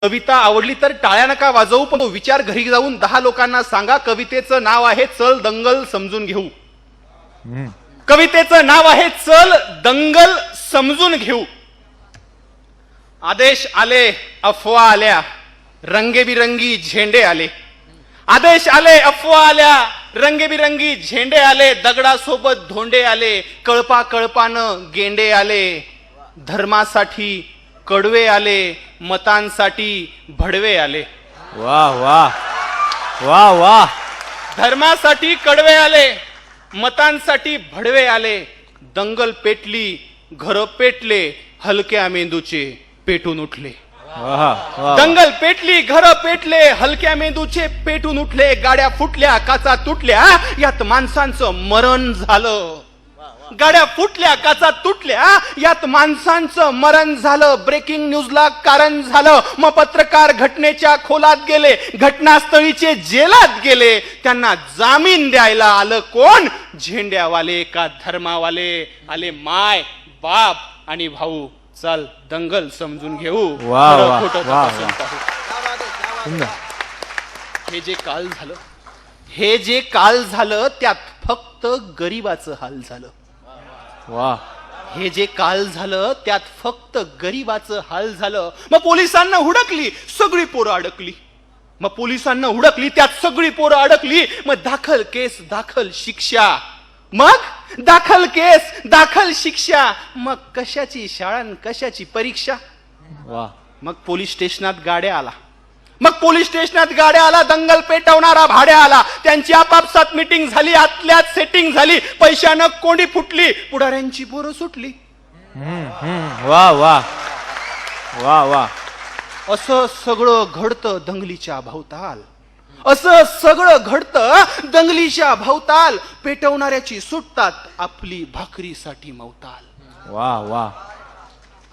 कविता आवडली तर टाळ्या नका वाजवू, पण तो विचार घरी जाऊन 10 लोकांना सांगा. कवितेचं नाव आहे चल दंगल समजून घेऊ. कवितेचं नाव आहे चल दंगल समजून घेऊ. आदेश आले, अफवा आल्या, रंगेबिरंगी झेंडे आले. आदेश आले, अफवा आल्या, रंगेबिरंगी झेंडे आले. दगडासोबत धोंडे आले, कळपा कळपानं गेंडे आले. धर्मासाठी कडवे आले, मतांसाठी भडवे आले. वाह वाह वाह वाह. धर्मासाठी कडवे आले, मतांसाठी भडवे आले. दंगल पेटली, घर पेटले, हलक्या मेंदूचे पेटून उठले. दंगल पेटली, घर पेटले, हलक्या मेंदूचे पेटून उठले. गाड्या फुटल्या, काचा तुटल्या, यात माणसांचं मरण झालं. गाड्या फुटल्या, काचा तुटल्या, यात माणसांचं मरण झालं. ब्रेकिंग न्यूजला कारण झालं. मग पत्रकार घटनेच्या खोलात गेले, घटनास्थळीचे जेलात गेले. त्यांना जामीन द्यायला आलं कोण? झेंड्यावाले का धर्मावाले? आले माय बाप आणि भाऊ. चल दंगल समजून घेऊ. खोटं तपासून पाहू. हे जे काल झालं त्यात फक्त गरिबाचं हाल झालं. वाह. हे जे काल झालं त्यात फक्त गरिबाचं हाल झालं. मग पोलिसांना हुडकली, सगळी पोरं अडकली. मग पोलिसांना हुडकली, त्यात सगळी पोरं अडकली. मग दाखल केस, दाखल शिक्षा. मग दाखल केस, दाखल शिक्षा. मग कशाची शाळा, कशाची परीक्षा. वाह. मग पोलीस स्टेशनात गाड्या आला. मग पोलीस स्टेशनात गाड्या आला. दंगल पेटवणारा भाड्या आला. त्यांची आपापसात मीटिंग झाली, आतल्यात सेटिंग झाली. पैशानं कोंडी फुटली, पुढाऱ्यांची पोरं सुटली. वाह वाह वाह वाह. असं सगळं घडतं दंगलीच्या भोवताल. असं सगळं घडतं दंगलीच्या भोवताल. पेटवणाऱ्याची सुटतात आपली भाकरीसाठी मवताल. वाह वाह.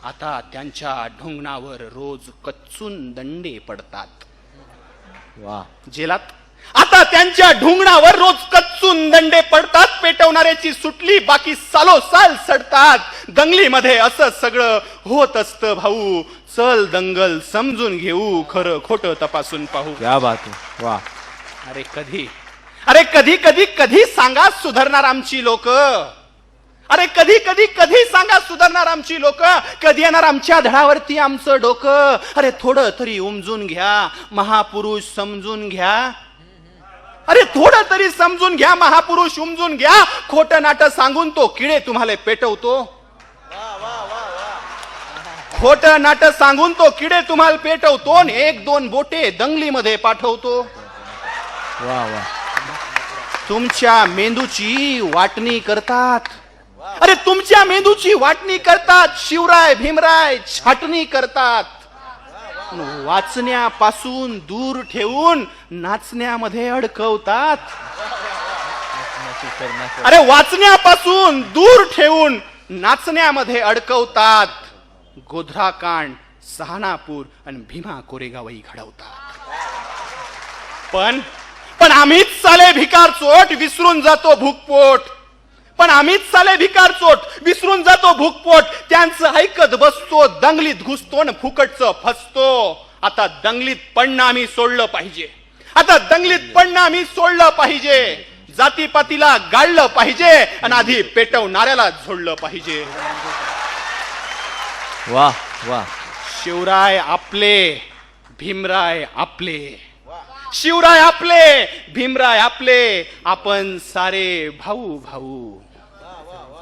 आता त्यांच्या ढोंगणावर रोज कच्चून दंडे पडतात. वाह. जेलात आता त्यांच्या ढुंगणावर रोज कच्चून दंडे पडतात. पेटवणाऱ्याची सुटली, बाकी सालोसाल सडतात. दंगलीमध्ये असं सगळं होत असतं भाऊ. चल दंगल समजून घेऊ, खरं खोटं तपासून पाहू. क्या बात है. वाह. अरे कधी कधी सांगा सुधारणार आमची लोक. अरे कधी सांगा सुधारणार आमची लोक. कधी येणार आमच्या धडावरती आमचं डोकं. अरे थोडं तरी उमजून घ्या, महापुरुष समजून घ्या. अरे थोडं तरी समजून घ्या, महापुरुष उमजून घ्या. खोटं नाटं सांगून तो किडे तुम्हाला पेटवतो. खोटं नाटं सांगून तो किडे तुम्हाला पेटवतो. 1-2 बोटे दंगलीमध्ये पाठवतो. वाह वाह. तुमच्या मेंदूची वाटणी करतात. अरे तुमच्या मेंदूची वाटणी करतात. शिवराय भीमराय छाटणी करतात. वाचण्यापासून दूर ठेवून नाचण्यामध्ये अडकवतात. अरे वाचण्यापासून दूर ठेवून नाचण्यामध्ये अडकवतात. गोध्राकांड, सहानापूर आणि भीमा कोरेगावही घडवतात. पण आम्हीच साले भिकार चोट विसरून जातो भूकपोट. पण आम्हीच साले भिकार चोट विसरून जातो भूकपोट. त्यांचं ऐकत बसतो, दंगलीत घुसतो न फुकटचं फसतो. आता दंगलीत पडणं आम्ही सोडलं पाहिजे. आता दंगलीत पडणं आम्ही सोडलं पाहिजे. जातीपातीला गाळलं पाहिजे आणि आधी पेटवणाऱ्याला झोडलं पाहिजे. वाह वाह. शिवराय आपले, भीमराय आपले. शिवराय आपले, भीमराय आपले, आपण सारे भाऊ भाऊ.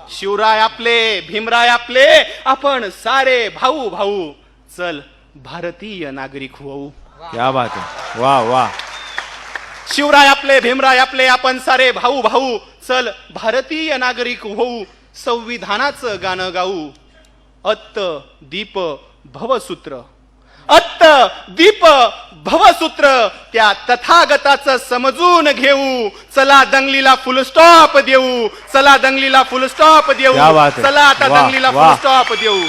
शिवराय आपले, भीमराय आपले, आपण सारे भाऊ भाऊ. चल भारतीय नागरिक होऊ. क्या बात है. वाह वाह. शिवराय आपले, भीमराय आपले, आपण सारे भाऊ भाऊ. चल भारतीय नागरिक होऊ. संविधानाचं गाणं गाऊ. अत्त दीप भवसूत्र, अत्त दीप भवसूत्र. त्या तथागताचं समजून घेऊ. चला दंगलीला फुल स्टॉप देऊ. चला दंगलीला फुल स्टॉप देऊ. चला आता दंगलीला फुल स्टॉप देऊ.